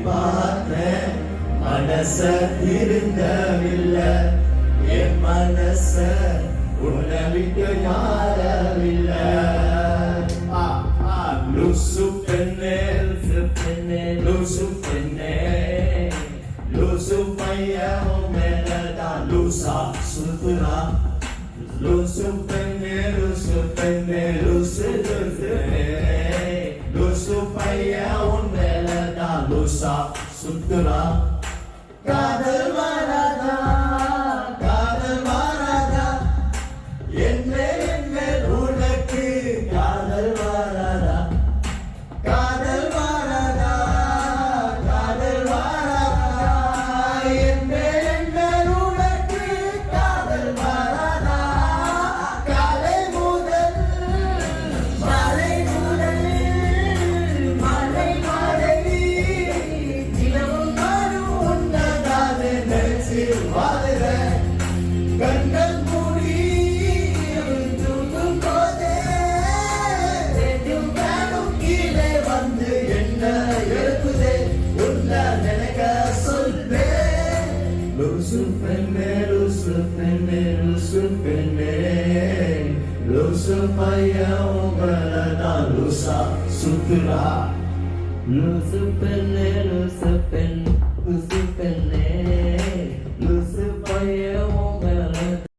பார்த்தேன் மனச திருந்தவில்லை என் மனச உன்னை விட்டு யாரவில்லை லூசு பெண்ணே லூசு பெண்ணே லூசு பையன் மேலதான் லூசா சுத்துறா லூசு பெண்ணே லூசு பெண்ணே லூசு லூசு லூசு பையன் உன் மேலதான் லூசா சுத்துறா காதல் வராதா காதல் வராதா என் மேல் உனக்கு காதல் வராதா காதல் வராதா காதல் வராதா என் மேல் உனக்கு காதல் வராதா காலை முதல் மாலை முதல் மாலை மாலை தினமும் நானும் உன்னதானே நினைச்சு வாழ்கிறேன் கண்கள் மூடி தூங்கும் போதே ரெண்டும் காணும் கீழே வந்து என்ன எழுப்புதே உன்னை நினைக்க சொல்வேன் லூசு பெண்ணே லூசு பெண்ணே லூசு பெண்ணே லூசு பையன் உங்களதான் லூசா சுத்துறா லூசு பெண்ணே லூசு பெண்ணே